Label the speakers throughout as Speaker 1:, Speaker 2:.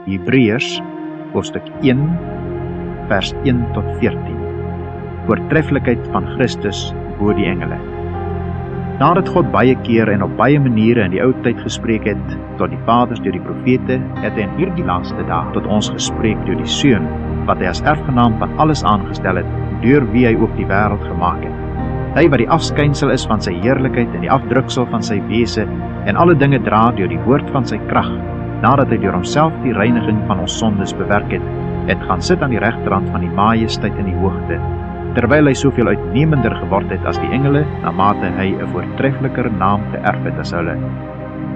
Speaker 1: Hebreërs, hoofstuk 1, vers 1 tot 14. Voortreffelikheid van Christus bo die engele. Nadat God baie keer en op baie maniere in die ou tyd gespreek het tot die vaders deur die profete, het hy in hierdie laaste dae tot ons gespreek deur die Seun, wat hy as erfgenaam van alles aangestel het, deur wie hy ook die wêreld gemaak het. Hy wat die afskynsel is van sy heerlikheid en die afdruksel van sy wese en alle dinge dra deur die woord van sy krag, nadat hy deur homself die reiniging van ons sondes bewerk het gaan sit aan die regterhand van die majesteit in die hoogte, terwyl hy soveel uitnemender geword het as die engele, naarmate hy 'n voortreffeliker naam geërf het as hulle.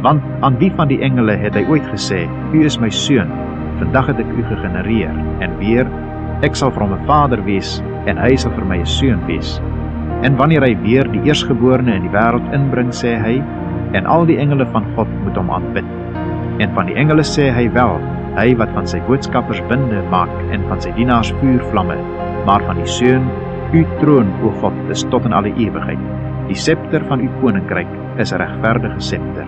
Speaker 1: Want aan wie van die engele het hy ooit gesê, U is my seun, vandag het ek u gegenereer, en weer, ek sal vir hom 'n vader wees, en hy sal vir my 'n seun wees. En wanneer hy weer die eerstgeborene in die wêreld inbring, sê hy, en al die engele van God moet hom aanbid. En van die engele sê hy wel, hy wat van sy boodskappers binde maak, en van sy dienaars vuurvlamme, maar van die Seun, u troon, o God, is tot in alle ewigheid. Die scepter van uw koninkryk is 'n regverdige scepter.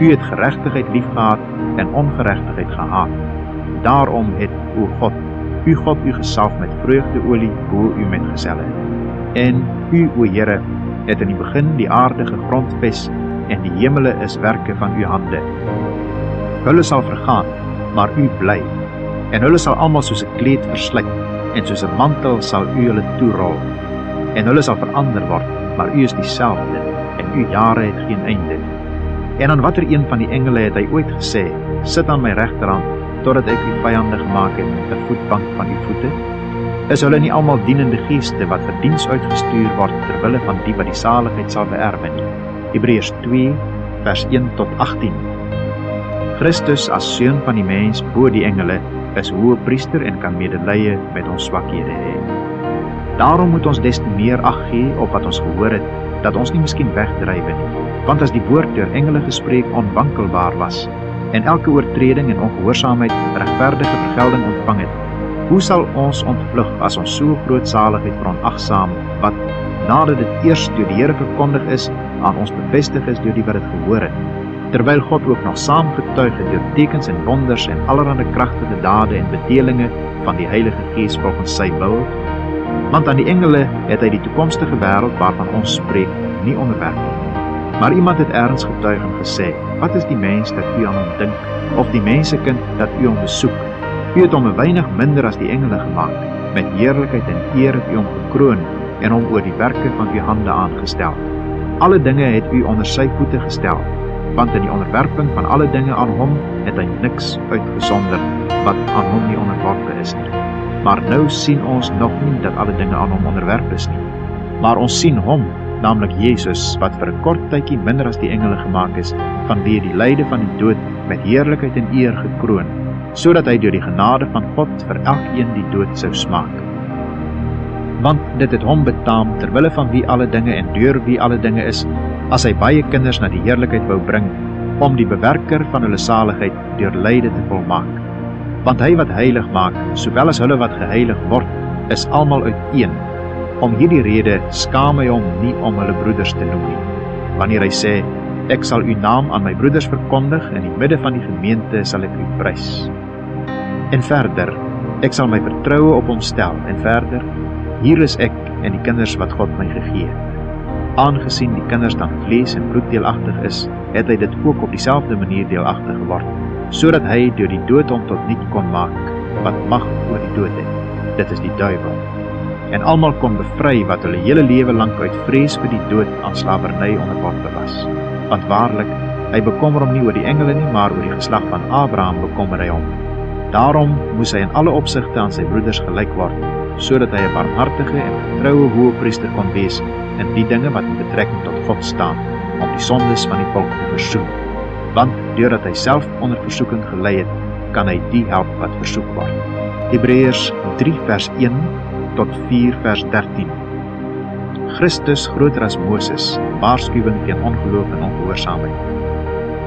Speaker 1: U het geregtigheid liefgehad en ongeregtigheid gehaat. Daarom het, o God, u God u gesalf met vreugdeolie bo u metgezelle. En u, o Here, het in die begin die aarde gegrondves en die hemele is werke van uw hande. Hulle sal vergaan, maar u bly, en hulle sal almal soos 'n kleed verslyt, en soos 'n mantel sal u hulle toerol, en hulle sal verander word, maar u is dieselfde, en uw jare het geen einde. En aan watter een van die engele het hy ooit gesê, sit aan my regterhand, totdat ek u vyande gemaak het, 'n voetbank van uw voete? Is hulle nie almal dienende geeste, wat vir diens uitgestuur word, terwille van die wat die saligheid sal beerwe nie? Hebreërs 2, vers 1 tot 18. Christus as seun van die mens bo die engele, is hoëpriester en kan medelee met ons swakhede hê. Daarom moet ons des te meer ag gee op wat ons gehoor het, dat ons nie miskien wegdrywe nie. Want as die woord deur engele gespreek onwankelbaar was, en elke oortreding en ongehoorsaamheid regverdige vergelding ontvang het, hoe sal ons ontvlug as ons so groot saligheid veronagsaam, wat, nadat dit eers deur die Here verkondig is, aan ons bevestig is deur die wat dit gehoor het, terwyl God ook nog saam getuig het deur tekens en wonders en allerhande kragtige dade en bedelinge van die Heilige Gees volgens sy wil? Want aan die engele het hy die toekomstige wêreld waarvan ons spreek nie onderwerp nie. Maar iemand het ergens getuig en gesê, wat is die mens dat u aan hom dink, of die mensekind dat u hom besoek? U het hom 'n weinig minder as die engele gemaak, met heerlikheid en eer het u hom gekroon en hom oor die werke van uw hande aangestel. Alle dinge het u onder sy voete gestel, want in die onderwerping van alle dinge aan hom het hy niks uitgesonder wat aan hom nie onderworpe is nie. Maar nou sien ons nog nie dat alle dinge aan hom onderwerp is nie. Maar ons sien hom, naamlik Jezus, wat vir 'n kort tydjie minder as die engele gemaak is, vanweë die lyde van die dood met heerlikheid en eer gekroon, sodat hy deur die genade van God vir elkeen die dood sou smaak. Want dit het hom betaam, terwille van wie alle dinge en deur wie alle dinge is, as hy baie kinders na die heerlikheid wou bring, om die bewerker van hulle saligheid deur lyde te volmaak. Want hy wat heilig maak, sowel as hulle wat geheilig word, is almal uiteen. Om hierdie rede skaam hy hom nie om hulle broeders te noem nie. Wanneer hy sê, ek sal uw naam aan my broeders verkondig, in die midde van die gemeente sal ek u prys. En verder, ek sal my vertroue op hom stel, en verder, hier is ek en die kinders wat God my gegee het. Aangesien die kinders dan vlees en bloed deelagtig is, het hy dit ook op dieselfde manier deelagtig geword, sodat hy deur die dood hom tot niet kon maak, wat mag oor die dood het, dit is die duiwel, en almal kon bevry wat hulle hele lewe lank uit vrees vir die dood aan slawerny onderworpe was. Want waarlik, hy bekommer hom nie oor die engele nie, maar oor die geslag van Abraham bekommer hy hom. Daarom moes hy in alle opsigte aan sy broeders gelyk word, sodat hy 'n barmhartige en getroue hoëpriester kon wees in die dinge wat in betrekking tot God staan, om die sondes van die volk te versoen. Want deurdat hy self onder versoeking gelei het, kan hy die help wat versoek word. Hebreërs 3 vers 1 tot 4 vers 13. Christus groter as Moses, waarskuwing teen ongeloof en ongehoorsaamheid.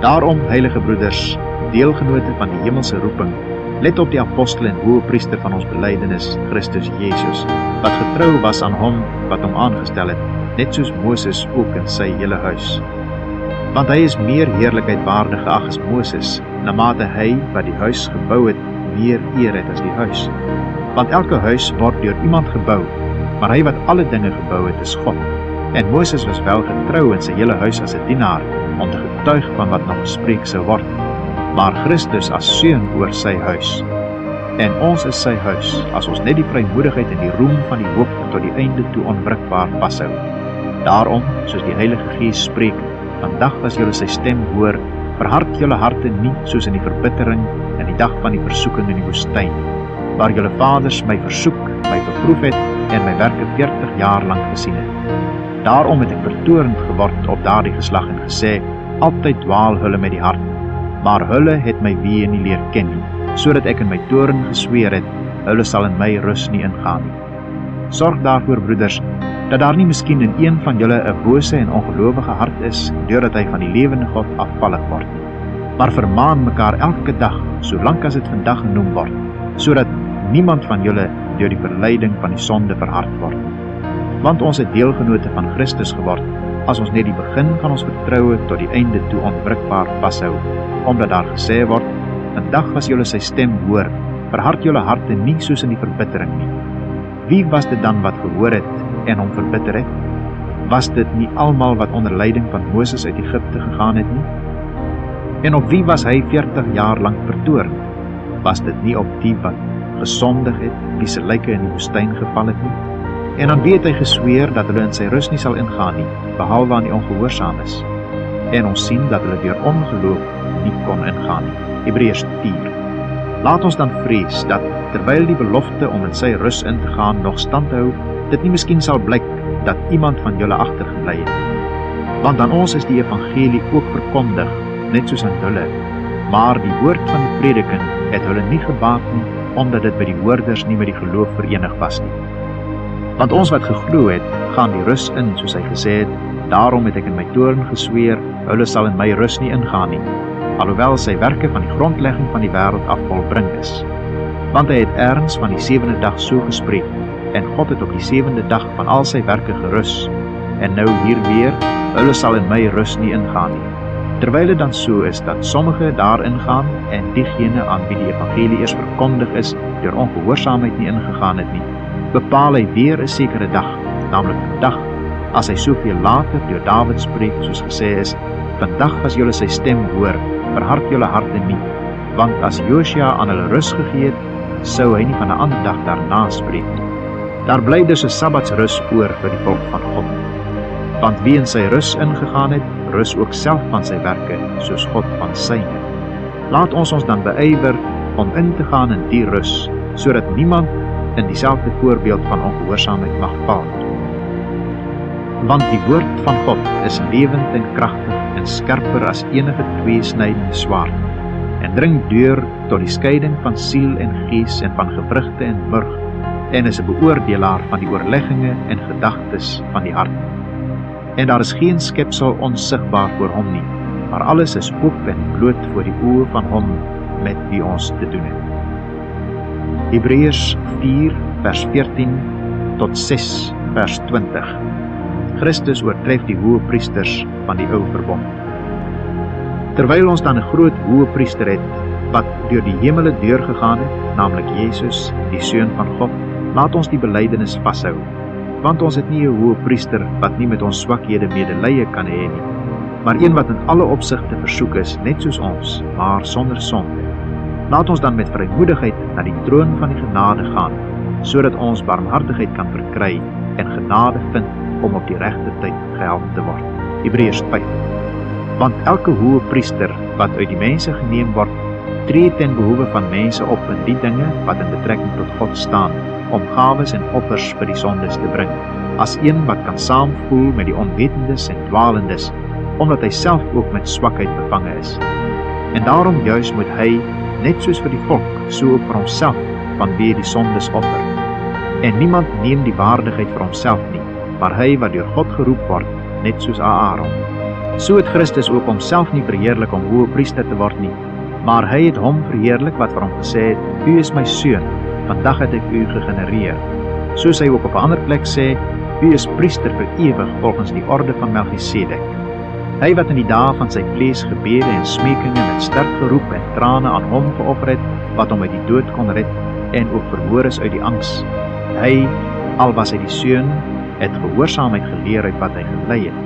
Speaker 1: Daarom, heilige broeders, deelgenote van die hemelse roeping, let op die apostel en hoëpriester van ons belydenis, Christus Jezus, wat getrou was aan hom wat hom aangestel het, net soos Moses ook in sy hele huis. Want hy is meer heerlikheid waardig geag as Moses, na mate hy wat die huis gebou het, meer eer het as die huis. Want elke huis word deur iemand gebou, maar hy wat alle dinge gebou het, is God. En Moses was wel getrou in sy hele huis as 'n dienaar, om te getuig van wat nog gespreek sou word, maar Christus as seun oor sy huis. En ons is sy huis, as ons net die vrymoedigheid en die roem van die hoop tot die einde toe onwrikbaar vashou. Daarom, soos die Heilige Gees spreek, vandag as julle sy stem hoor, verhard julle harte nie soos in die verbittering in die dag van die versoeking in die woestyn, waar julle vaders my versoek, my beproef het en my werke 40 jaar lank gesien het. Daarom het ek vertoornd geword op daardie geslag en gesê, altyd dwaal hulle met die hart, maar hulle het my weë nie leer ken nie, sodat ek in my toorn gesweer het, hulle sal in my rus nie ingaan nie. Sorg daarvoor, broeders, dat daar nie miskien in een van julle 'n bose en ongelowige hart is, deurdat hy van die lewende God afvallig word nie. Maar vermaan mekaar elke dag, solank as dit vandag genoem word, sodat niemand van julle deur die verleiding van die sonde verhard word. Want ons het deelgenote van Christus geword, as ons net die begin van ons vertroue tot die einde toe onwrikbaar vashou, omdat daar gesê word, vandag as julle sy stem hoor, verhard julle harte nie soos in die verbittering nie. Wie was dit dan wat gehoor het en hom verbitter het? Was dit nie almal wat onder leiding van Moses uit Egipte gegaan het nie? En op wie was hy 40 jaar lank vertoorn? Was dit nie op die wat gesondig het, wie se lyke in die woestyn geval het nie? En aan wie het hy gesweer dat hulle in sy rus nie sal ingaan nie, behalwe aan die ongehoorsaames? En ons sien dat hulle deur ongeloof nie kon ingaan nie. Hebreërs 4. Laat ons dan vrees dat, terwyl die belofte om in sy rus in te gaan nog stand hou, dit nie miskien sal blyk dat iemand van julle agtergebly het. Want aan ons is die evangelie ook verkondig, net soos aan hulle, maar die woord van die prediking het hulle nie gebaat nie, omdat dit by die hoorders nie met die geloof verenig was nie. Want ons wat geglo het, gaan die rus in, soos hy gesê het, daarom het ek in my toorn gesweer, hulle sal in my rus nie ingaan nie, alhoewel sy werke van die grondlegging van die wêreld af volbring is. Want hy het erns van die 7de dag so gespreek, en God het op die 7de dag van al sy werke gerus, en nou hier weer, hulle sal in my rus nie ingaan nie. Terwyl dit dan so is, dat sommige daar ingaan, en diegene aan wie die evangelie eers verkondig is, deur ongehoorsaamheid nie ingegaan het nie, bepaal hy weer 'n sekere dag, naamlik vandag, as hy soveel later deur Dawid spreek, soos gesê is, vandag as julle sy stem hoor, verhard julle harte nie, want as Josia aan hulle rus gegee het, sou hy nie van 'n ander dag daarna spreek nie. Daar bly dus 'n sabbatsrus oor vir die volk van God. Want wie in sy rus ingegaan het, rus ook self van sy werke, soos God van syne. Laat ons dan beywer om in te gaan in die rus, sodat niemand in dieselfde voorbeeld van ongehoorsaamheid mag val. Want die woord van God is lewend en kragtig en skerper as enige tweesnydende swaard, en dring deur tot die skeiding van siel en gees en van gewrigte en murg, en is 'n beoordelaar van die oorlegginge en gedagtes van die hart. En daar is geen skepsel onsigbaar voor hom nie, maar alles is oop en bloot voor die oë van hom met wie ons te doen het. Hebreërs 4 vers 14 tot 6 vers 20. Christus oortref die hoëpriesters van die ou verbond. Terwyl ons dan 'n groot hoëpriester het, wat deur die hemele deurgegaan het, naamlik Jesus, die Seun van God, laat ons die belydenis vashou. Want ons het nie 'n hoëpriester wat nie met ons swakhede medelee kan hê nie, maar een wat in alle opsigte versoek is, net soos ons, maar sonder sonde. Laat ons dan met vrymoedigheid na die troon van die genade gaan, sodat ons barmhartigheid kan verkry en genade vind om op die regte tyd gehelp te word. Hebreërs 5. Want elke hoëpriester wat uit die mense geneem word, tree ten behoeve van mense op in die dinge wat in betrekking tot God staan, om gawes en offers vir die sondes te bring, as een wat kan saamvoel met die onwetendes en dwalendes, omdat hy self ook met swakheid bevange is. En daarom juis moet hy, net soos vir die volk, so ook vir homself vanweë die sondes offer. En niemand neem die waardigheid vir homself nie, maar hy wat deur God geroep word, net soos Aaron. So het Christus ook homself nie verheerlik om hoëpriester te word nie, maar hy het hom verheerlik wat vir hom gesê het, U is my seun, vandag het ek u gegenereer. Soos hy ook op 'n ander plek sê, U is priester vir ewig volgens die orde van Melchisedek. Hy wat in die dae van sy vlees gebede en smekinge met sterk geroep en trane aan hom geoffer het, wat hom uit die dood kon red, en ook verhoor is uit die angs. Hy, al was hy die seun, het gehoorsaamheid geleer uit wat hy gelei het.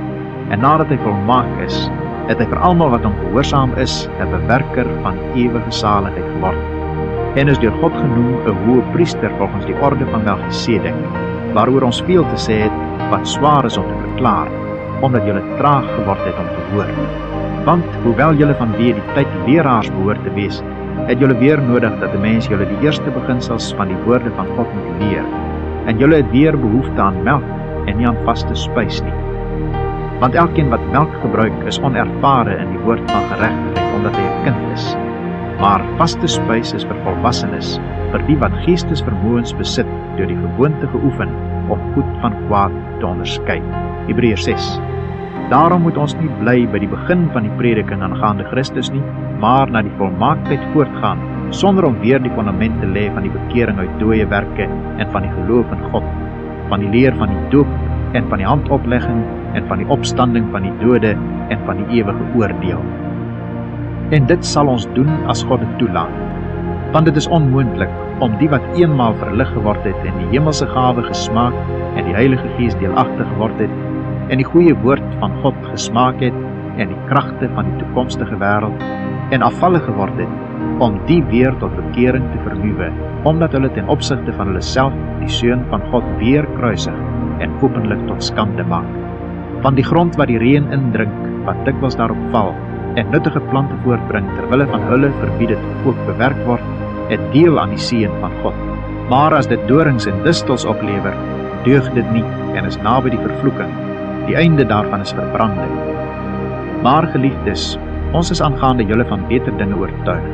Speaker 1: En nadat hy volmaak is, het hy vir almal wat hom gehoorsaam is, 'n bewerker van ewige saligheid geword. En is deur God genoem 'n hoë priester volgens die orde van Melchisedek, waaroor ons veel te sê het, wat swaar is om te verklaar, omdat julle traag geword het om te hoor. Want, hoewel julle vanweë die tyd leraars behoort te wees, het julle weer nodig dat 'n mens julle die eerste beginsels van die woorde van God moet leer, en julle het weer behoefte aan melk en nie aan vaste spys nie. Want elkeen wat melk gebruik is onervare in die woord van geregtigheid, omdat hy 'n kind is. Maar vaste spys is vir volwassenes, vir die wat geestesvermoëns besit deur die gewoonte geoefen om goed van kwaad te onderskei. Hebreërs 6. Daarom moet ons nie bly by die begin van die prediking aangaande Christus nie, maar na die volmaaktheid voortgaan, sonder om weer die fondament te lê van die bekering uit dooie werke en van die geloof in God, van die leer van die doop en van die handoplegging en van die opstanding van die dode en van die ewige oordeel. En dit sal ons doen as God dit toelaat, want dit is onmoontlik om die wat eenmaal verlig geword het en die hemelse gawe gesmaak en die Heilige Gees deelagtig geword het en die goeie woord van God gesmaak het en die kragte van die toekomstige wêreld en afvallig geword het, om die weer tot bekering te vernuwe, omdat hulle ten opsigte van hulle self die Seun van God weer kruisig en openlik tot skande maak. Van die grond waar die reën indrink, wat dikwels daarop val, en nuttige plante voortbring, terwille van hulle vir wie dit ook bewerk word, het deel aan die seën van God. Maar as dit dorings en distels oplewer, deug dit nie en is naby die vervloeking. Die einde daarvan is verbranding. Maar geliefdes, ons is aangaande julle van beter dinge oortuig,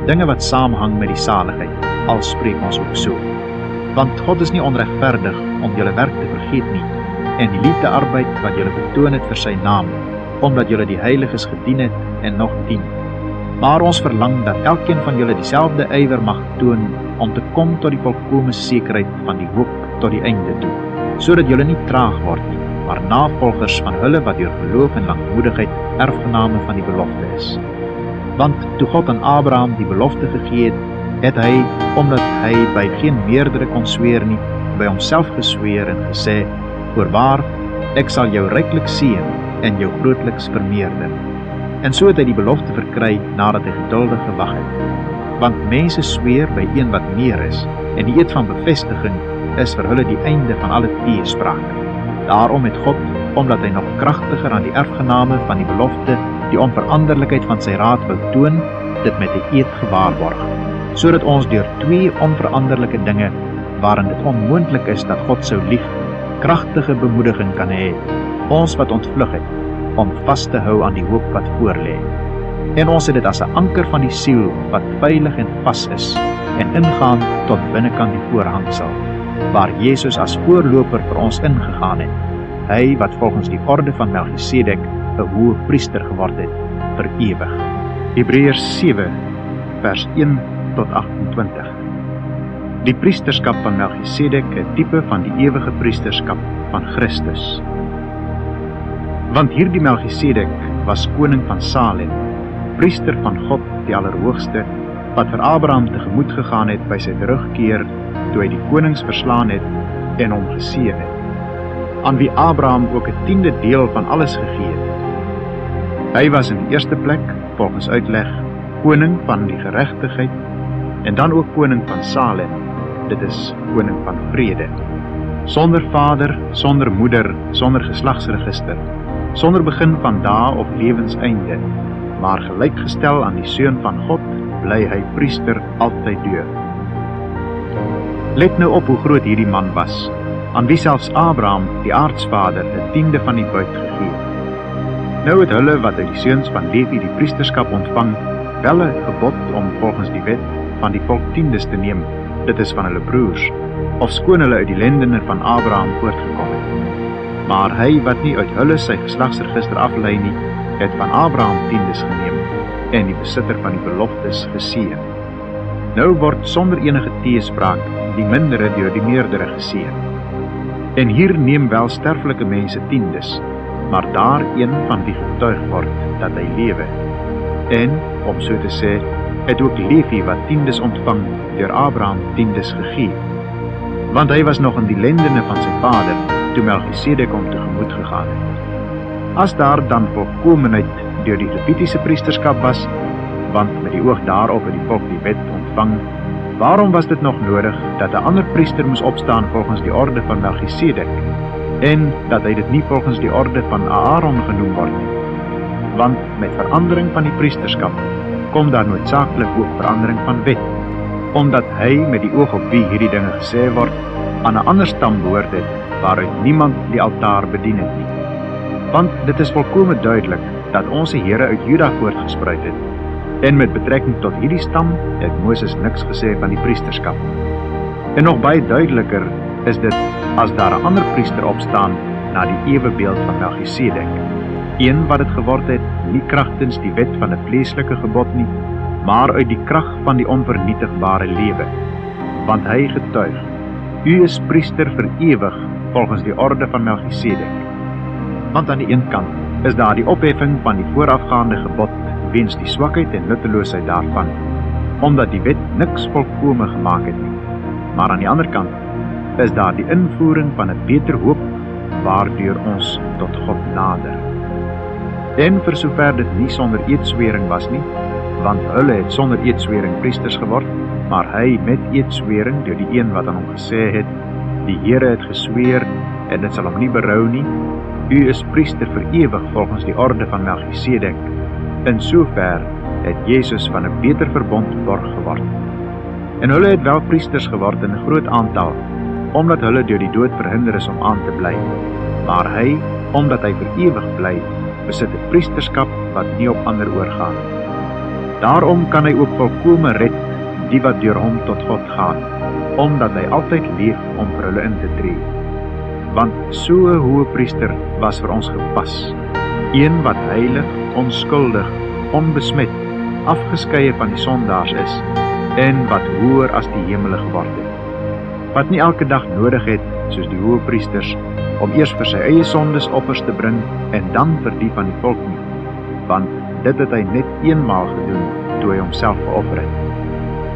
Speaker 1: dinge wat saamhang met die saligheid, al spreek ons ook so. Want God is nie onregverdig om julle werk te vergeet nie, en die liefdearbeid wat julle betoon het vir sy naam, omdat julle die heiliges gedien het en nog dien. Maar ons verlang dat elkeen van julle dieselfde ywer mag toon om te kom tot die volkome sekerheid van die hoop tot die einde toe, sodat julle nie traag word nie, maar navolgers van hulle wat deur geloof en lankmoedigheid erfgename van die belofte is. Want toe God aan Abraham die belofte gegee het hy, omdat hy by geen meerdere kon sweer nie, by homself gesweer en gesê, voorwaar, ek sal jou ryklik seën en jou grootliks vermeerder. En so het hy die belofte verkry nadat hy geduldig gewag het. Want mense sweer by een wat meer is, en die eed van bevestiging is vir hulle die einde van alle teesprake. Daarom het God, omdat hy nog kragtiger aan die erfgename van die belofte die onveranderlikheid van sy raad wou toon, dit met 'n eed gewaarborg, sodat ons deur twee onveranderlike dinge, waarin dit onmoontlik is dat God sou lieg, kragtige bemoediging kan hê, ons wat ontvlug het, om vas te hou aan die hoop wat voorlê. En ons het dit as 'n anker van die siel, wat veilig en vas is, en ingaan tot binnekant die voorhangsel, waar Jesus as voorloper vir ons ingegaan het, hy wat volgens die orde van Melchisedek 'n hoë priester geword het, vir ewig. Hebreërs 7, vers 1 tot 28. Die priesterskap van Melchisedek, 'n tipe van die ewige priesterskap van Christus. Want hierdie Melchisedek was koning van Salem, priester van God die Allerhoogste, wat vir Abraham tegemoet gegaan het by sy terugkeer, toe hy die konings verslaan het en hom geseën het, aan wie Abraham ook 'n 10de deel van alles gegee het. Hy was in die eerste plek, volgens uitleg, koning van die geregtigheid, en dan ook koning van Salem, dit is koning van vrede, sonder vader, sonder moeder, sonder geslagsregister, sonder begin van dae of lewenseinde, maar gelykgestel aan die Seun van God, bly hy priester altyd deur. Let nou op hoe groot hierdie man was, aan wie selfs Abraham, die aartsvader, 'n 10de van die buit gegee het. Nou het hulle wat uit die seuns van Levi die priesterskap ontvang, wel 'n gebod om volgens die wet van die volk 10des te neem, dit is van hulle broers, ofskoon hulle uit die lendene van Abraham voortgekom het. Maar hy wat nie uit hulle sy geslagsregister aflei nie, het van Abraham 10des geneem, en die besitter van die beloftes geseën. Nou word sonder enige teespraak die mindere deur die meerdere geseën. En hier neem wel sterflike mense 10des, maar daar een van wie getuig word dat hy lewe. En, om so te sê, het ook Levi wat tiendes ontvang deur Abraham tiendes gegee. Want hy was nog in die lendene van sy vader, toe Melchisedek hom tegemoet gegaan het. As daar dan volkomenheid deur die Levitiese priesterskap was, want met die oog daarop het die volk die wet ontvang, waarom was dit nog nodig dat 'n ander priester moes opstaan volgens die orde van Melchisedek, en dat hy dit nie volgens die orde van Aaron genoem word nie? Want met verandering van die priesterskap kom daar noodsaaklik ook verandering van wet, omdat hy met die oog op wie hierdie dinge gesê word, aan 'n ander stam behoort het, waaruit niemand die altaar bedien het nie. Want dit is volkome duidelik dat onze Here uit Juda voortgespruit het, en met betrekking tot hierdie stam het Moses niks gesê van die priesterskap. En nog baie duideliker is dit as daar 'n ander priester opstaan na die ewebeeld van Melchisedek, een wat dit geword het, nie kragtens die wet van 'n vleeslike gebod nie, maar uit die krag van die onvernietigbare lewe. Want hy getuig, u is priester vir ewig volgens die orde van Melchisedek. Want aan die een kant is daar die opheffing van die voorafgaande gebod weens die swakheid en nutteloosheid daarvan, omdat die wet niks volkome gemaak het nie. Maar aan die ander kant is daar die invoering van 'n beter hoop, waardeur ons tot God nader. En vir sover dit nie sonder eedswering was nie, want hulle het sonder eedswering priesters geword, maar hy met eedswering deur die een wat aan hom gesê het, die Here het gesweer en dit sal hom nie berou nie, u is priester vir ewig volgens die orde van Melchisedek. In sover het Jesus van 'n beter verbond borg geword. En hulle het wel priesters geword in 'n groot aantal, omdat hulle deur die dood verhinder is om aan te bly. Maar hy, omdat hy vir ewig bly, besit 'n priesterskap wat nie op ander oorgaan. Daarom kan hy ook volkome red die wat deur hom tot God gaan, omdat hy altyd leef om vir hulle in te tree. Want so 'n hoëpriester was vir ons gepas, een wat heilig, onskuldig, onbesmet, afgeskeie van die sondaars is, en wat hoër as die hemele geword het, wat nie elke dag nodig het, soos die hoëpriesters, om eers vir sy eie sondes offers te bring, en dan vir die van die volk nie, want dit het hy net eenmaal gedoen, toe hy homself geoffer het.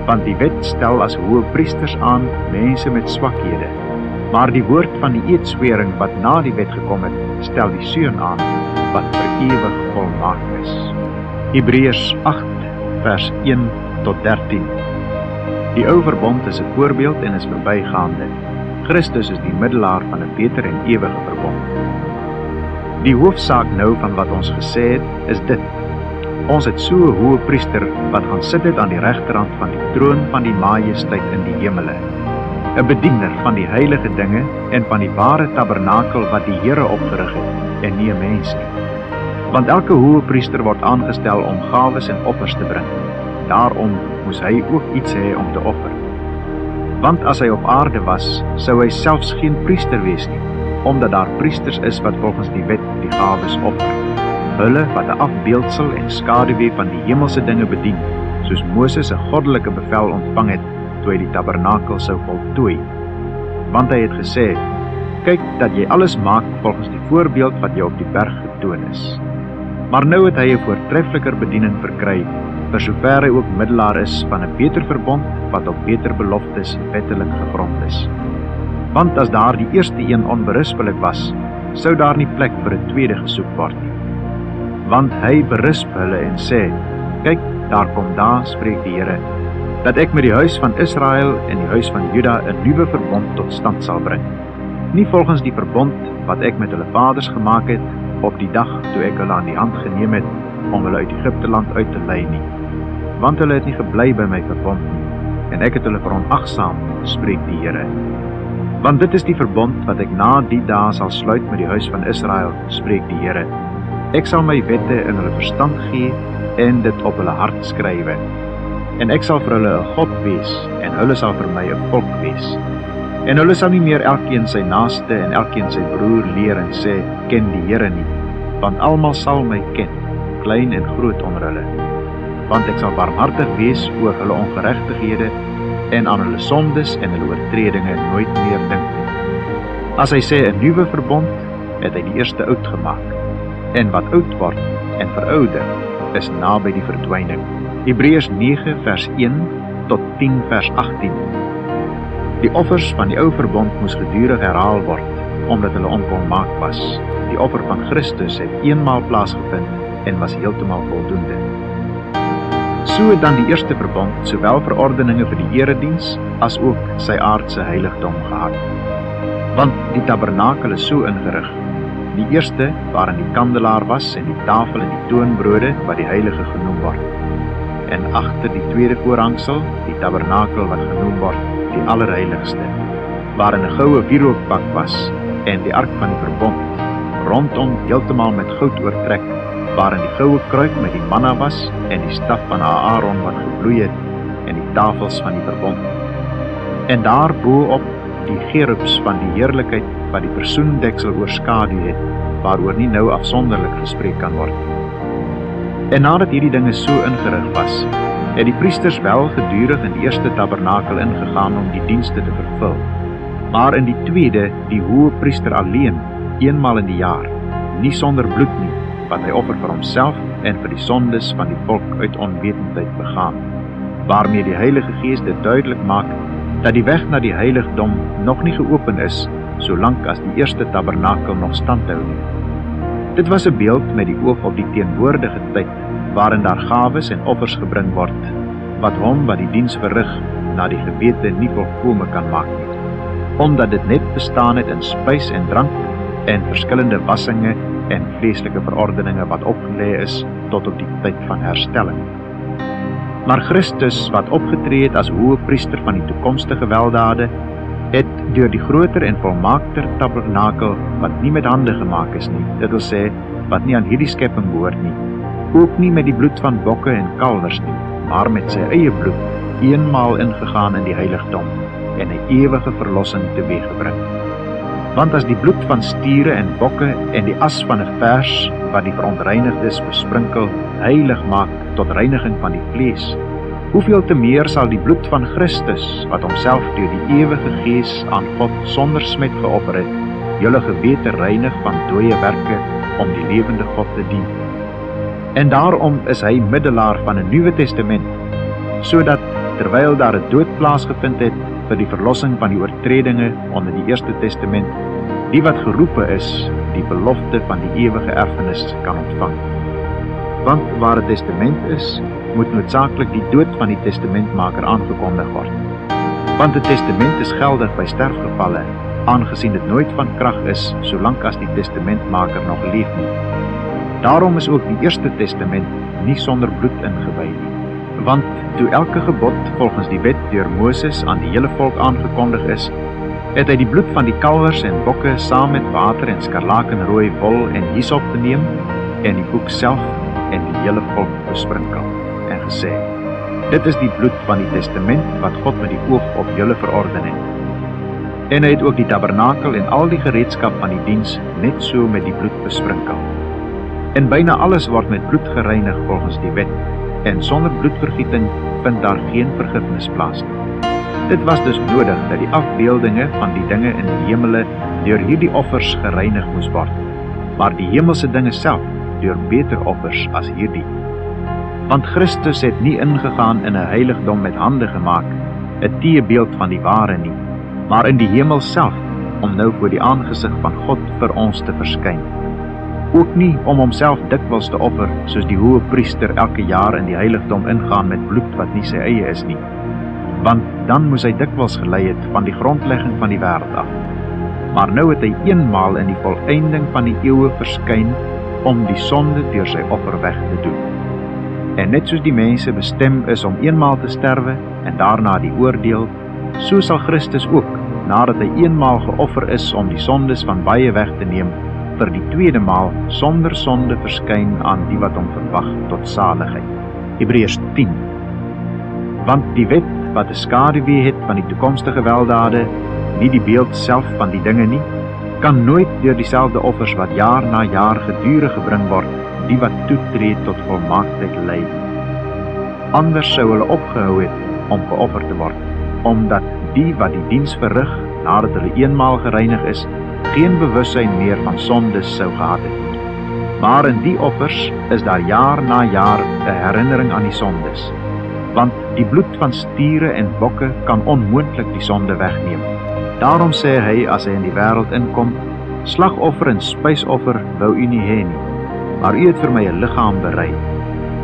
Speaker 1: Want die wet stel as hoëpriesters aan mense met swakhede, maar die woord van die eedswering wat na die wet gekom het, stel die Seun aan, wat vir ewig volmaak is. Hebreërs 8 vers 1 tot 13. Die ou verbond is 'n voorbeeld en is verbygaande. Christus is die middelaar van 'n beter en ewige verbond. Die hoofsaak nou van wat ons gesê het, is dit: ons het so 'n hoëpriester wat gaan sit het aan die regterhand van die troon van die majesteit in die hemele, 'n bediener van die heilige dinge en van die ware tabernakel wat die Here opgerig het, en nie 'n mens nie. Want elke hoëpriester word aangestel om gawes en offers te bring. Daarom moes hy ook iets hê om te offer. Want as hy op aarde was, sou hy selfs geen priester wees nie, omdat daar priesters is wat volgens die wet die gawes offer. Hulle wat 'n afbeeldsel en skaduwee van die hemelse dinge bedien, soos Moses 'n goddelike bevel ontvang het, toe hy die tabernakel sou voltooi. Want hy het gesê, kyk dat jy alles maak volgens die voorbeeld wat jou op die berg getoon is. Maar nou het hy 'n voortreffeliker bediening verkry, vir sover hy ook middelaar is van 'n beter verbond, wat op beter beloftes wettelik gegrond is. Want as daar die eerste een onberispelik was, sou daar nie plek vir 'n tweede gesoek word nie. Want hy berisp hulle en sê, kyk, daar kom daar, spreek die Here, dat ek met die huis van Israel en die huis van Juda 'n nuwe verbond tot stand sal bring. Nie volgens die verbond wat ek met hulle vaders gemaak het, op die dag toe ek hulle aan die hand geneem het, om hulle uit Egipte land uit te lei nie. Want hulle het nie gebly by my verbond nie, en ek het hulle veronagsaam, spreek die Here. Want dit is die verbond wat ek na die dae sal sluit met die huis van Israel, spreek die Here. Ek sal my wette in hulle verstand gee, en dit op hulle hart skrywe. En ek sal vir hulle 'n God wees, en hulle sal vir my 'n volk wees. En hulle sal nie meer elkeen sy naaste en elkeen sy broer leer en sê, ken die Here nie, want almal sal my ken, klein en groot onder hulle. Want ek sal barmhartig wees oor hulle ongeregtighede, en aan hulle sondes en hulle oortredinge nooit meer dink nie. As hy sê 'n nuwe verbond, het hy die eerste oud gemaak. en wat oud word en verouder, is naby die verdwyning. Hebreërs 9 vers 1 tot 10 vers 18. Die offers van die ou verbond moes gedurig herhaal word, omdat hulle onvolmaak was. Die offer van Christus het eenmaal plaasgevind en was heeltemal voldoende. So het dan die eerste verbond sowel verordeninge vir die erediens as ook sy aardse heiligdom gehad. Want die tabernakel is so ingerig. Die eerste waarin die kandelaar was en die tafel en die toonbrode wat die heilige genoem word. En agter die tweede voorhangsel die tabernakel wat genoem word die allerheiligste, waarin 'n goue wierookbak was en die ark van die verbond, rondom heeltemal met goud oortrek, waarin die goue kruik met die manna was en die staf van Aaron wat gebloei het en die tafels van die verbond. En daar bo-op die gerubs van die heerlikheid wat die versoendeksel oorskadu het, waaroor nie nou afsonderlik gespreek kan word. En nadat hierdie dinge so ingerig was, het die priesters wel gedurig in die eerste tabernakel ingegaan om die dienste te vervul, maar in die tweede die hoë priester alleen, eenmaal in die jaar, nie sonder bloed nie, wat hy offer vir homself en vir die sondes van die volk uit onwetendheid begaan, waarmee die Heilige Gees dit duidelik maak, dat die weg na die heiligdom nog nie geopen is, solank as die eerste tabernakel nog standhou nie. Dit was 'n beeld met die oog op die teenwoordige tyd, waarin daar gawes en offers gebring word, wat hom wat die diens verrig, na die gewete nie volkome kan maak nie, omdat dit net bestaan het in spys en drank, en verskillende wassinge en vleeslike verordeninge wat opgelê is, tot op die tyd van herstelling. Maar Christus, wat opgetree het as hoë priester van die toekomstige weldade, het deur die groter en volmaakter tabernakel, wat nie met hande gemaak is nie, dit wil sê, wat nie aan hierdie skepping behoort nie, ook nie met die bloed van bokke en kalwers nie, maar met sy eie bloed, eenmaal ingegaan in die heiligdom, en 'n ewige verlossing teweeggebring. Want as die bloed van stiere en bokke en die as van 'n vers, wat die verontreinigdes besprinkel, heilig maak tot reiniging van die vlees, hoeveel te meer sal die bloed van Christus, wat homself deur die ewige Gees aan God sonder smet geoffer het, julle gewete reinig van dooie werke om die lewende God te dien. En daarom is hy middelaar van 'n Nuwe Testament, sodat terwyl daar 'n dood plaasgevind het vir die verlossing van die oortredinge onder die Eerste Testament, die wat geroepe is, die belofte van die ewige erfenis kan ontvang. Want waar 'n testament is, moet noodsaaklik die dood van die testamentmaker aangekondig word. Want 'n testament is geldig by sterfgevalle, aangesien dit nooit van krag is, solank as die testamentmaker nog leef nie. Daarom is ook die Eerste Testament nie sonder bloed ingewy nie. Want toe elke gebod volgens die wet deur Moses aan die hele volk aangekondig is, het hy die bloed van die kalwers en bokke saam met water en skarlakenrooi wol en hisop geneem en die boek self en die hele volk besprinkel en gesê, dit is die bloed van die testament wat God met die oog op julle verorden het. En hy het ook die tabernakel en al die gereedskap van die diens net so met die bloed besprinkel. En byna alles word met bloed gereinig volgens die wet, en sonder bloedvergieting vind daar geen vergifnis plaas nie. Dit was dus nodig dat die afbeeldinge van die dinge in die hemele deur hierdie offers gereinig moes word, maar die hemelse dinge self deur beter offers as hierdie. Want Christus het nie ingegaan in 'n heiligdom met hande gemaak, 'n teebeeld van die ware nie, maar in die hemel self, om nou voor die aangesig van God vir ons te verskyn. Ook nie om homself dikwels te offer, soos die hoë priester elke jaar in die heiligdom ingaan met bloed wat nie sy eie is nie, want dan moes hy dikwels gelei het van die grondlegging van die wêreld af. Maar nou het hy eenmaal in die volëinding van die eeue verskyn om die sonde deur sy offer weg te doen. En net soos die mense bestem is om eenmaal te sterwe en daarna die oordeel, so sal Christus ook, nadat hy eenmaal geoffer is om die sondes van baie weg te neem, vir die tweede maal sonder sonde verskyn aan die wat hom verwag tot saligheid. Hebreërs 10. Want die wet wat 'n skaduwee het van die toekomstige weldade, nie die beeld self van die dinge nie, kan nooit deur dieselfde offers wat jaar na jaar gedurig gebring word, die wat toetree tot volmaaktheid lei. Anders sou hulle opgehou het om geoffer te word, omdat die wat die diens verrig, nadat hulle eenmaal gereinig is, geen bewussyn meer van sondes sou gehad het nie. Maar in die offers is daar jaar na jaar 'n herinnering aan die sondes. Want die bloed van stiere en bokke kan onmoontlik die sonde wegneem. Daarom sê hy as hy in die wêreld inkom, slagoffer en spysoffer wou u nie hê nie, maar u het vir my 'n liggaam berei.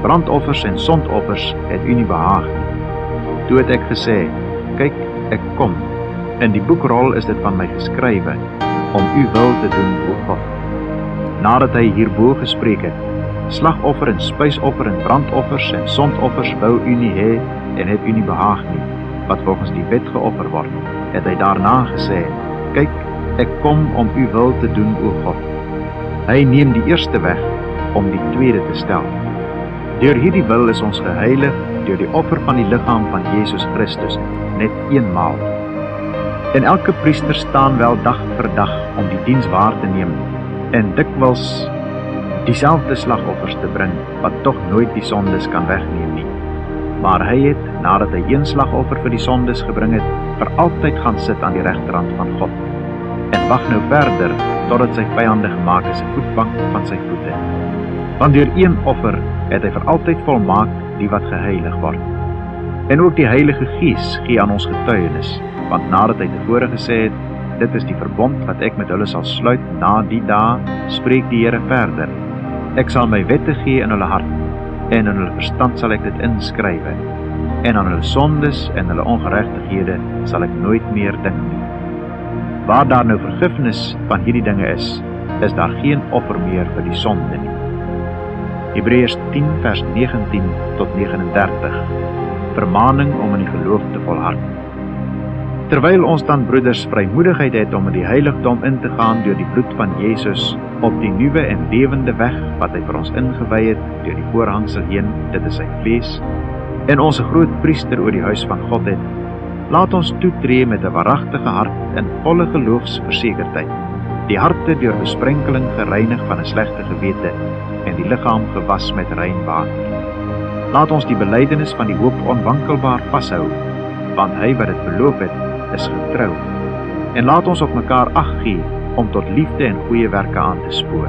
Speaker 1: Brandoffers en sondoffers het u nie behaag nie. Toe het ek gesê, kyk, ek kom. In die boekrol is dit van my geskrywe, om u wil te doen, o God. Nadat hy hierbo gespreek het, slagoffer en spysoffer en brandoffers en sondoffers wou u nie hê en het u nie behaag nie, wat volgens die wet geoffer word, het hy daarna gesê, kyk, ek kom om u wil te doen, o God. Hy neem die eerste weg om die tweede te stel. Deur hierdie wil is ons geheilig deur die offer van die liggaam van Jesus Christus, net eenmaal. En elke priester staan wel dag vir dag om die diens waar te neem en dikwels dieselfde slagoffers te bring, wat tog nooit die sondes kan wegneem nie. Maar hy het, nadat hy een slagoffer vir die sondes gebring het, vir altyd gaan sit aan die regterhand van God. En wag nou verder, totdat sy vyande gemaak is 'n voetbank van sy voete. Want deur een offer het hy vir altyd volmaak die wat geheilig word. En ook die Heilige Gees gee aan ons getuienis, want nadat hy tevore gesê het, dit is die verbond wat ek met hulle sal sluit na die dae, spreek die Here verder. Ek sal my wette gee in hulle hart, en in hulle verstand sal ek dit inskrywe, en aan hulle sondes en hulle ongeregtighede sal ek nooit meer dink nie. Waar daar nou vergifnis van hierdie dinge is daar geen offer meer vir die sonde nie. Hebreërs 10 vers 19 tot 39. Vermaning om in die geloof te volhard. Terwyl ons dan, broeders, vrymoedigheid het om in die heiligdom in te gaan deur die bloed van Jesus, op die nuwe en lewende weg wat hy vir ons ingewy het deur die voorhangsel heen, dit is sy vlees, en ons 'n groot priester oor die huis van God het, laat ons toetree met 'n waaragtige hart in volle geloofsversekerdheid, die harte deur besprenkeling gereinig van 'n slegte gewete en die liggaam gewas met rein water. Laat ons die belydenis van die hoop onwankelbaar vashou, want hy wat dit beloof het, is getrou. En laat ons op mekaar ag gee om tot liefde en goeie werke aan te spoor.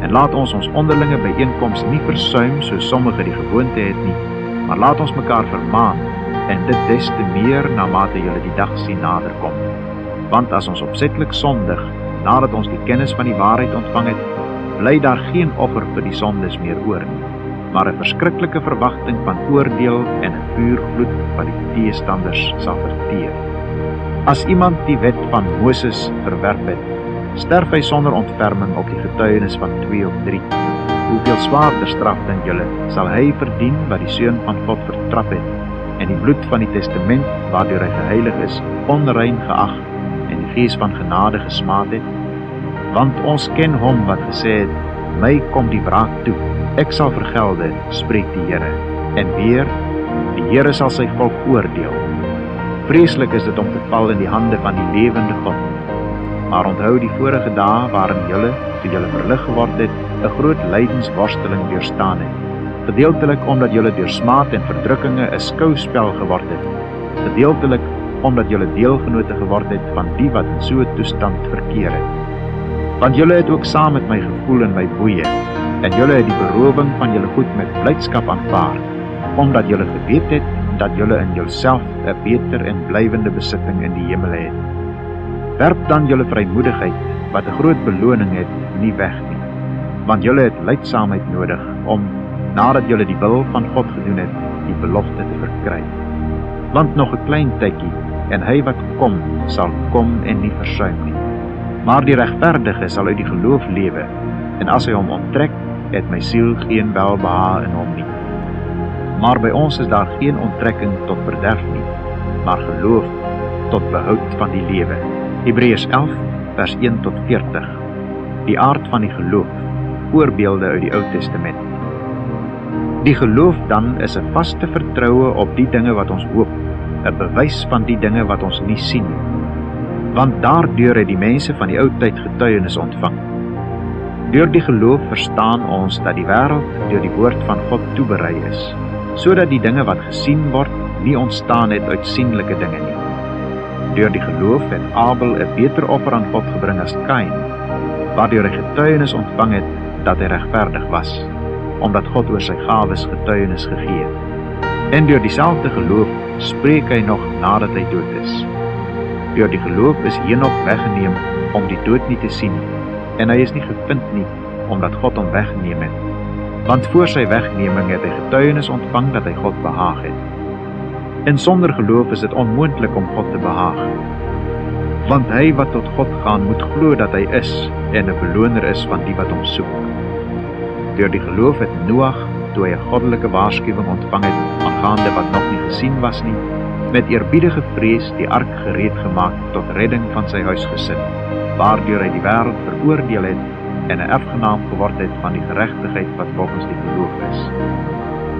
Speaker 1: En laat ons onderlinge byeenkoms nie versuim soos sommige die gewoonte het nie, maar laat ons mekaar vermaan, en dit des te meer na mate julle die dag sien naderkom. Want as ons opsetlik sondig, nadat ons die kennis van die waarheid ontvang het, bly daar geen offer vir die sondes meer oor nie, maar 'n verskriklike verwagting van oordeel en 'n vuurgloed wat die teestanders sal verteer. As iemand die wet van Moses verwerp het, sterf hy sonder ontferming op die getuienis van 2 of 3. Hoeveel swaarder straf dink julle sal hy verdien wat die Seun van God vertrap het, en die bloed van die testament waardeur hy geheilig is, onrein geag en die gees van genade gesmaad het? Want ons ken hom wat gesê het, my kom die wraak toe, ek sal vergelde, spreek die Here. En weer, die Here sal sy volk oordeel. Vreeslik is dit om te val in die hande van die lewende God. Maar onthou die vorige dae waarin julle, toe julle verlig geword het, 'n groot lydensworsteling deurstaan het. Gedeeltelik omdat julle deur smaad en verdrukkinge 'n skouspel geword het. Gedeeltelik omdat julle deelgenote geword het van die wat in so 'n toestand verkeer het. Want julle het ook saam met my gevoel in my boeye, en julle het die berowing van julle goed met blydskap aanvaar, omdat julle geweet het dat julle in julself 'n beter en blywende besitting in die hemel het. Werp dan julle vrymoedigheid, wat 'n groot beloning het, nie weg nie, want julle het lydsaamheid nodig om, nadat julle die wil van God gedoen het, die belofte te verkry. Want nog 'n klein tydjie, en hy wat kom, sal kom en nie versuim nie. Maar die regverdige sal uit die geloof lewe, en as hy hom onttrek, het my siel geen welbehae in hom nie. Maar by ons is daar geen onttrekking tot verderf nie, maar geloof tot behoud van die lewe. Hebreërs 11 vers 1 tot 40. Die aard van die geloof, voorbeelde uit die Ou Testament. Die geloof dan is 'n vaste vertroue op die dinge wat ons hoop, 'n bewys van die dinge wat ons nie sien nie. Want daardeur het die mense van die ou tyd getuienis ontvang. Deur die geloof verstaan ons dat die wêreld deur die woord van God toeberei is, sodat die dinge wat gesien word nie ontstaan het uit sienlike dinge nie. Deur die geloof het Abel 'n beter offer aan God gebring as Kain, waardeur hy getuienis ontvang het dat hy regverdig was, omdat God oor sy gawes getuienis gegee het. En deur dieselfde geloof spreek hy nog nadat hy dood is. Deur die geloof is Henok weggeneem om die dood nie te sien nie, en hy is nie gevind nie, omdat God hom weggeneem het. Want voor sy wegneming het hy getuienis ontvang dat hy God behaag het. En sonder geloof is dit onmoontlik om God te behaag. Want hy wat tot God gaan, moet glo dat hy is, en 'n beloner is van die wat hom soek. Deur die geloof het Noag, toe hy 'n goddelike waarskuwing ontvang het, aangaande wat nog nie gesien was nie, met eerbiedige vrees die ark gereed gemaak tot redding van sy huisgesin, waardeur hy die wêreld veroordeel het en 'n erfgenaam geword het van die geregtigheid wat volgens die geloof is.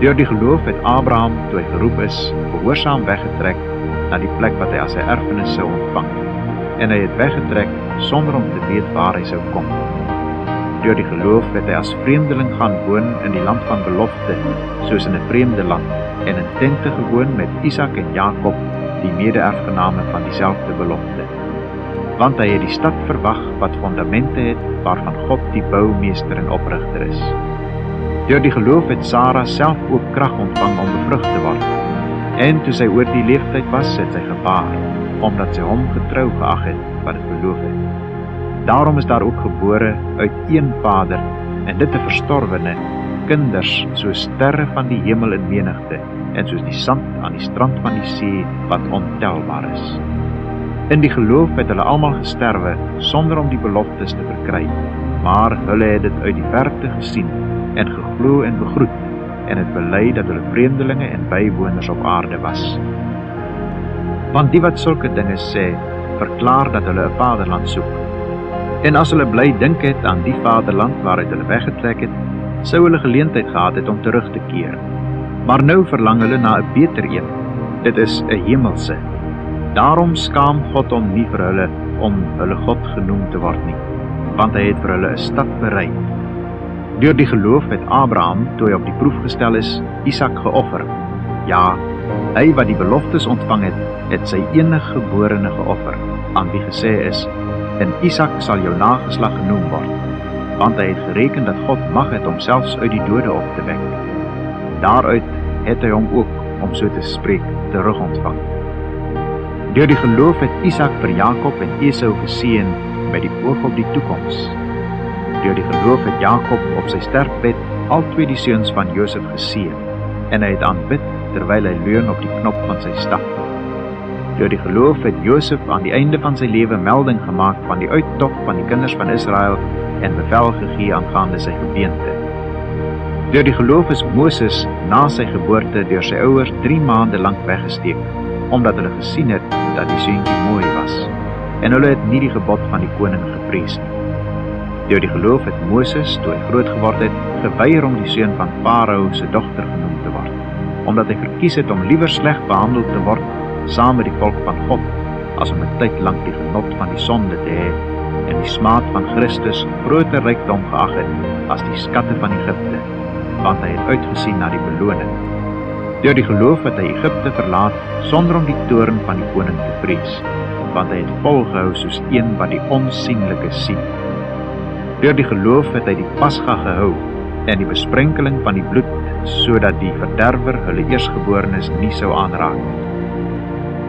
Speaker 1: Deur die geloof het Abraham, toe hy geroep is, gehoorsaam weggetrek na die plek wat hy as sy erfenis sou ontvang, en hy het weggetrek sonder om te weet waar hy sou kom. Deur die geloof het hy as vreemdeling gaan woon in die land van belofte, soos in 'n vreemde land, en in tente gewoon met Isak en Jakob, die mede-erfgename van dieselfde belofte. Want hy het die stad verwag wat fondamente het, waarvan God die boumeester en oprigter is. Deur die geloof het Sara self ook krag ontvang om bevrug te word, en toe sy oor die leeftyd was, het sy gebaar, omdat sy hom getrou geag het wat dit beloof het. Daarom is daar ook gebore uit een vader, en dit 'n verstorwene, kinders soos sterre van die hemel in menigte, en soos die sand aan die strand van die see, wat ontelbaar is. In die geloof het hulle almal gesterwe, sonder om die beloftes te verkry, maar hulle het dit uit die verte gesien, en geglo en begroet, en het bely dat hulle vreemdelinge en bywoners op aarde was. Want die wat sulke dinge sê, verklaar dat hulle 'n vaderland soek. En as hulle bly dink het aan die vaderland waaruit hulle weggetrek het, sou hulle geleentheid gehad het om terug te keer. Maar nou verlang hulle na 'n beter een, dit is 'n hemelse. Daarom skaam God hom nie vir hulle om hulle God genoem te word nie, want hy het vir hulle 'n stad berei. Deur die geloof het Abraham, toe hy op die proef gestel is, Isak geoffer. Ja, hy wat die beloftes ontvang het, het sy enige geborene geoffer, aan wie gesê is, en Isak sal jou nageslag genoem word, want hy het gereken dat God mag het om selfs uit die dode op te wek. Daaruit het hy hom ook, om so te spreek, terug ontvang. Deur die geloof het Isak vir Jakob en Esau geseën met die oog op die toekoms. Deur die geloof het Jakob op sy sterfbed albei die seuns van Josef geseën, en hy het aanbid terwyl hy leun op die knop van sy staf. Deur die geloof het Josef aan die einde van sy lewe melding gemaak van die uittog van die kinders van Israel en bevel gegee aangaande sy gebeente. Deur die geloof is Moses na sy geboorte deur sy ouers 3 maande lank weggesteek, omdat hulle gesien het dat die seentjie mooi was, en hulle het nie die gebod van die koning gevrees nie. Deur die geloof het Moses, toe hy groot geword het, geweier om die seun van Farao se dogter genoem te word, omdat hy verkies het om liewer sleg behandel te word saam met die volk van God, as om 'n tyd lank die genot van die sonde te hê, en die smaad van Christus groter rykdom geag het as die skatte van Egipte, want hy het uitgesien na die beloning. Deur die geloof het hy Egipte verlaat, sonder om die toorn van die koning te vrees, want hy het volgehou soos een wat die onsienlike sien. Deur die geloof het hy die Pasga gehou, en die besprenkeling van die bloed, sodat die verderwer hulle eersgeborenes nie sou aanraak.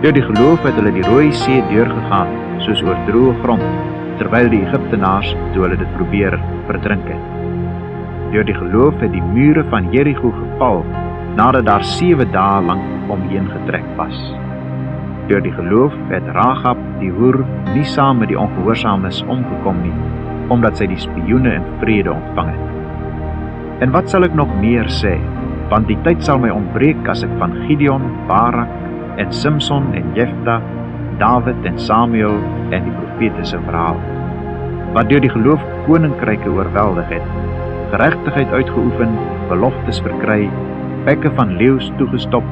Speaker 1: Deur die geloof het hulle die Rooi See deurgegaan, soos oor droë grond, terwyl die Egiptenaars, toe hulle dit probeer, verdrink het. Deur die geloof het die mure van Jerigo geval, nadat daar 7 dae lank omheen getrek was. Deur die geloof het Rahab die hoer nie saam met die ongehoorsaames omgekom nie, omdat sy die spioene in vrede ontvang het. En wat sal ek nog meer sê, want die tyd sal my ontbreek as ek van Gideon, Barak en Simson en Jefta, David en Samuel en die profete se verhaal, wat deur die geloof koninkryke oorweldig het, geregtigheid uitgeoefen, beloftes verkry, bekke van leeu's toegestop,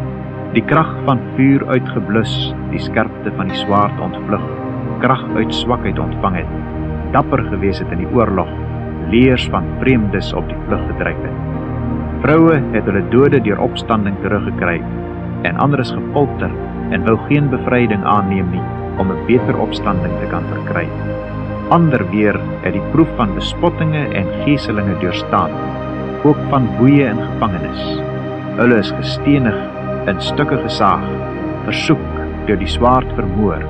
Speaker 1: die krag van vuur uitgeblus, die skerpte van die swaard ontvlug, krag uit swakheid ontvang het, dapper gewees het in die oorlog, leers van vreemdes op die vlug gedryf het. Vroue het hulle dode deur opstanding teruggekry, en ander is gepolter en wou geen bevryding aanneem nie, om 'n beter opstanding te kan verkry. Ander weer het die proef van bespottinge en geeselinge deurstaan, ook van boeie en gevangenis. Hulle is gestenig, in stukke gesaag, versoek, deur die swaard vermoor.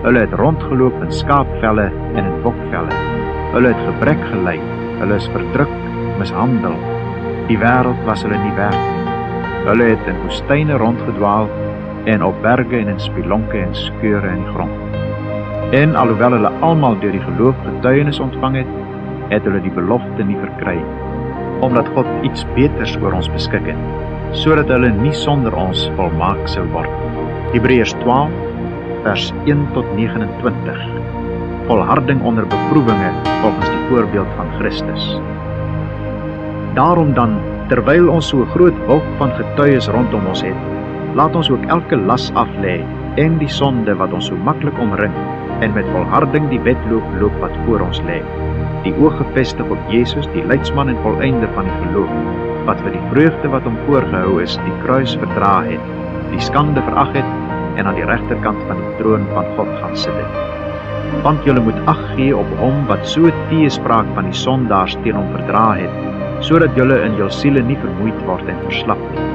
Speaker 1: Hulle het rondgeloop in skaapvelle en in bokvelle. Hulle het gebrek gelei, hulle is verdruk, mishandel. Die wêreld was hulle nie werd nie. Hulle het in woestyne rondgedwaal en op berge en in spilonke en skeure in die grond. En alhoewel hulle almal deur die geloof getuienis ontvang het, het hulle die belofte nie verkry, omdat God iets beters oor ons beskik het, sodat hulle nie sonder ons volmaak sou word. Hebreërs 12 vers 1 tot 29. Volharding onder beproewinge volgens die voorbeeld van Christus. Daarom dan, terwyl ons so 'n groot wolk van getuies rondom ons het, laat ons ook elke las aflê en die sonde wat ons so maklik omring, en met volharding die wedloop loop wat voor ons lê. Die oog gefestig op Jesus, die leidsman en volëinder van die geloof, wat vir die vreugde wat hom voorgehou is, die kruis verdra het, die skande verag het, en aan die regterkant van die troon van God gaan sit het. Want julle moet ag gee op hom wat so teespraak van die sondaars teen hom verdra het, sodat julle in jul siele nie vermoeid word en verslap nie.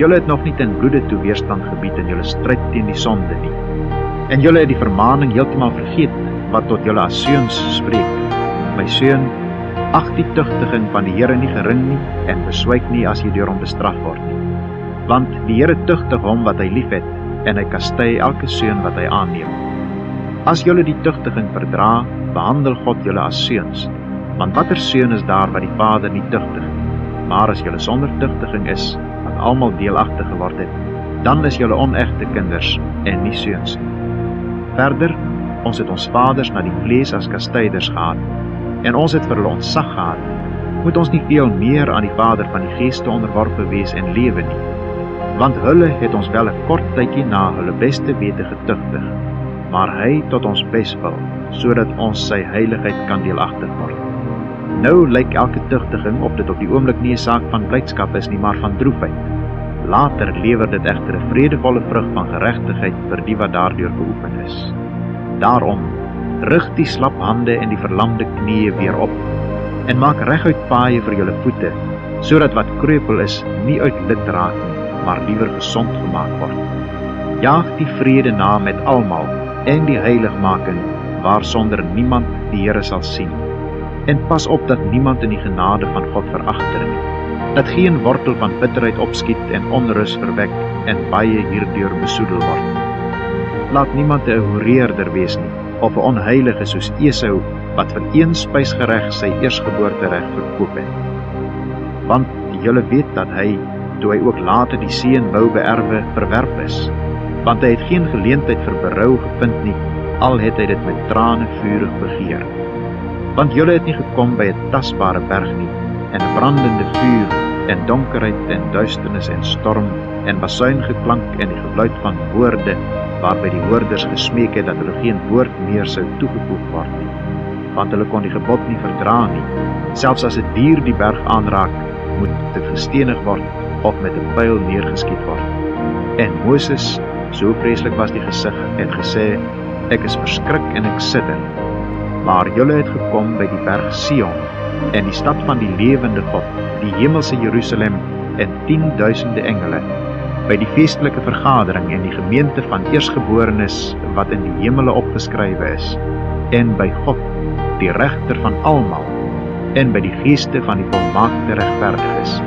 Speaker 1: Julle het nog nie ten bloede toe weerstand gebied in julle stryd teen die sonde nie. En julle het die vermaning heeltemal vergeet, wat tot julle as seuns spreek. My seun, ag die tugtiging van die Here nie gering nie, en beswyk nie as jy deur hom bestraf word nie. Want die Here tugtig hom wat hy liefhet, en hy kastei elke seun wat hy aanneem. As julle die tugtiging verdra, behandel God julle as seuns. Want watter seun is daar wat die Vader nie tugtig nie? Maar as julle sonder tugtiging is, wat almal deelagtig geword het, dan is julle onegte kinders en nie seuns nie. Verder, ons het ons vaders na die vlees as kastyders gehad, en ons het vir hulle ontzag gehad. Moet ons nie veel meer aan die Vader van die geeste onderworpe wees en lewe nie? Want hulle het ons wel 'n kort tydjie na hulle beste wete getugtig, maar hy tot ons beswil, sodat ons sy heiligheid kan deelagtig word. Nou lyk elke tugtiging of dit op die oomblik nie 'n saak van blydskap is nie, maar van droefheid. Later lewer dit egter 'n vredevolle vrug van geregtigheid vir die wat daardeur beoefen is. Daarom, rig die slap hande en die verlamde knieë weer op, en maak reguit paaie vir julle voete, sodat wat kreupel is nie uit lid raak nie, maar liewer gesond gemaak word. Jaag die vrede na met almal, en die heiligmaking, waarsonder niemand die Here sal sien. En pas op dat niemand in die genade van God veragter nie, dat geen wortel van bitterheid opskiet en onrus verwek en baie hierdeur besoedel word. Laat niemand 'n hoereerder wees nie, of 'n onheilige soos Esau, wat vir een spysgereg sy eersgeboortereg verkoop het. Want julle weet dat hy, toe hy ook later die seën wou beerwe, verwerp is. Want hy het geen geleentheid vir berou gevind nie, al het hy dit met trane vurig begeer. Want julle het nie gekom by 'n tasbare berg nie, en 'n brandende vuur, en donkerheid, en duisternis, en storm, en basuingeklank, en die geluid van woorde, waarby die hoorders gesmeek het dat hulle geen woord meer sou toegevoeg word nie. Want hulle kon die gebod nie verdra nie. Selfs as 'n dier die berg aanraak, moet dit gestenig word, of met 'n pyl neergeskiet word. En Moses, so vreeslik was die gesig, het gesê, ek is verskrik en ek sidder. Maar julle het gekom by die berg Sion, en die stad van die lewende God, die hemelse Jerusalem, en 10.000 engele, by die feestelike vergadering en die gemeente van eersgeborenes wat in die hemele opgeskrywe is, en by God, die regter van almal, en by die geeste van die volmaakte regverdiges,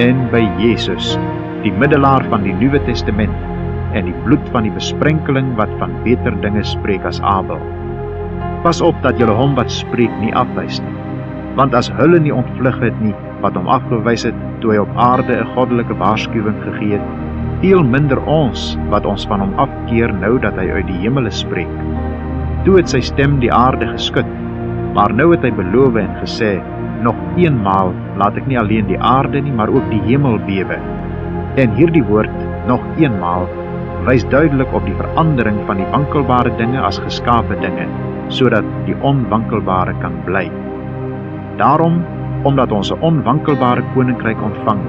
Speaker 1: en by Jesus, die middelaar van die Nuwe Testament, en die bloed van die besprenkeling wat van beter dinge spreek as Abel. Pas op dat julle hom wat spreek nie afwys nie, want as hulle nie ontvlug het nie, wat hom afgewys het, toe hy op aarde 'n goddelike waarskuwing gegee het, veel minder ons, wat ons van hom afkeer nou dat hy uit die hemele spreek. Toe het sy stem die aarde geskud, maar nou het hy beloof en gesê, nog eenmaal laat ek nie alleen die aarde nie, maar ook die hemel bewe. En hierdie woord, nog eenmaal, wys duidelik op die verandering van die wankelbare dinge as geskape dinge, sodat die onwankelbare kan bly. Daarom, omdat ons 'n onwankelbare koninkryk ontvang,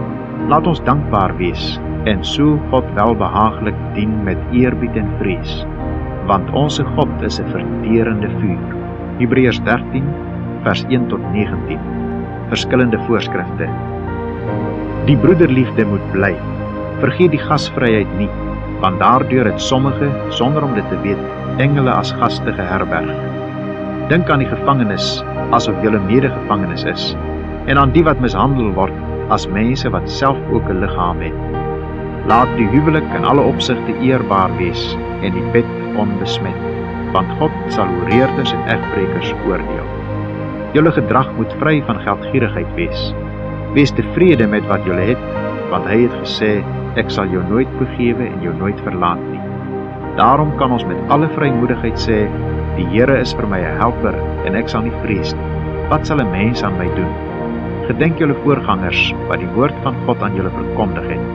Speaker 1: laat ons dankbaar wees, en so God welbehaaglik dien met eerbied en vrees, want onse God is 'n verterende vuur. Hebreërs 13 vers 1 tot 19. Verskillende voorskrifte. Die broederliefde moet bly. Vergeet die gasvryheid nie, want daardeur het sommige, sonder om dit te weet, engele as gaste geherberg. Dink aan die gevangenes, asof julle medegevangenes is, en aan die wat mishandel word, as mense wat self ook 'n liggaam het. Laat die huwelik in alle opsigte eerbaar wees, en die bed onbesmet, want God sal hoereerders en egbrekers oordeel. Julle gedrag moet vry van geldgierigheid wees. Wees tevrede met wat julle het, want hy het gesê, ek sal jou nooit begewe en jou nooit verlaat nie. Daarom kan ons met alle vrymoedigheid sê, die Here is vir my 'n helper, en ek sal nie vrees nie. Wat sal 'n mens aan my doen? Gedenk julle voorgangers, wat die woord van God aan julle verkondig het.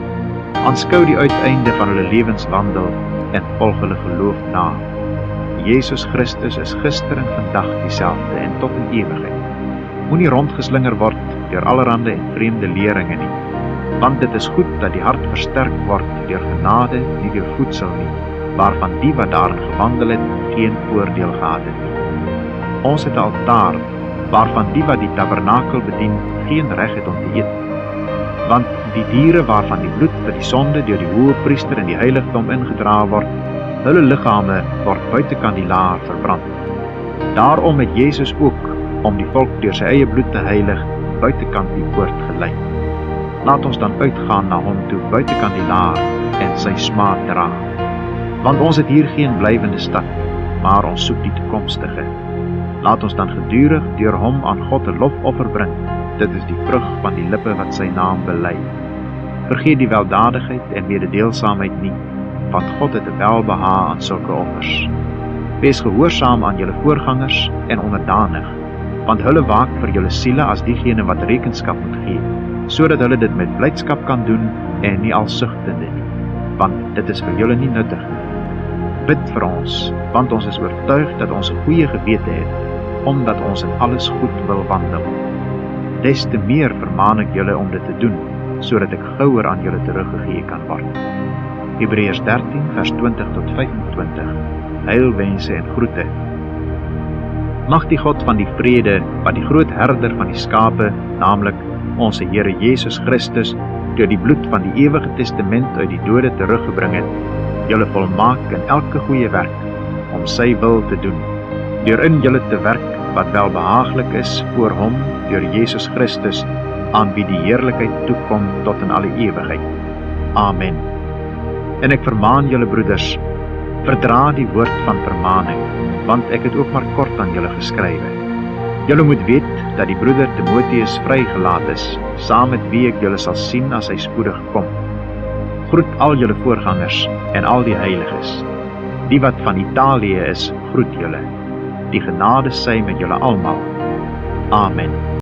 Speaker 1: Aanskou die uiteinde van hulle lewenswandel, en volg hulle geloof na. Jesus Christus is gister en vandag dieselfde, en tot in ewigheid. Moenie rondgeslinger word deur allerhande en vreemde leringe nie, want dit is goed dat die hart versterk word deur genade, nie deur voedsel nie, waarvan die wat daarin gewandel het, geen voordeel gehad het nie. Ons het 'n altaar, waarvan die wat die tabernakel bedien, geen reg het om te eet. Want die diere waarvan die bloed vir die sonde deur die hoëpriester in die heiligdom ingedra word, hulle liggame word buitekant die laar verbrand. Daarom het Jesus ook, om die volk deur sy eie bloed te heilig, buitekant die poort gelei. Laat ons dan uitgaan na hom toe buitekant die laar en sy smaad dra. Want ons het hier geen blywende stad, maar ons soek die toekomstige. Laat ons dan gedurig deur hom aan God 'n lofoffer bring. Dit is die vrug van die lippe wat sy naam bely. Vergeet die weldadigheid en mededeelsaamheid nie, want God het 'n welbehae aan sulke offers. Wees gehoorsaam aan julle voorgangers en onderdanig, want hulle waak vir julle siele as diegene wat rekenskap moet gee, sodat hulle dit met blydskap kan doen en nie als sugtende nie, want dit is vir julle nie nuttig nie. Bid vir ons, want ons is oortuig dat ons 'n goeie gewete het, omdat ons in alles goed wil wandel. Des te meer vermaan ek julle om dit te doen, sodat ek gouer aan julle teruggegee kan word. Hebreërs 13 vers 20 tot 25. Heilwense en groete. Mag die God van die vrede, wat die groot herder van die skape, naamlik ons Here Jesus Christus, deur die bloed van die ewige testament uit die dode teruggebring het, julle volmaak in elke goeie werk, om sy wil te doen, deur in julle te werk wat welbehaaglik is voor hom, deur Jesus Christus, aan wie die heerlikheid toekom tot in alle ewigheid. Amen. En ek vermaan julle broeders, verdra die woord van vermaning, want ek het ook maar kort aan julle geskrywe. Julle moet weet dat die broeder Timoteus vrygelaat is, saam met wie ek julle sal sien as hy spoedig kom. Groet al julle voorgangers en al die heiliges. Die wat van Italië is, groet julle. Die genade sy met julle almal. Amen.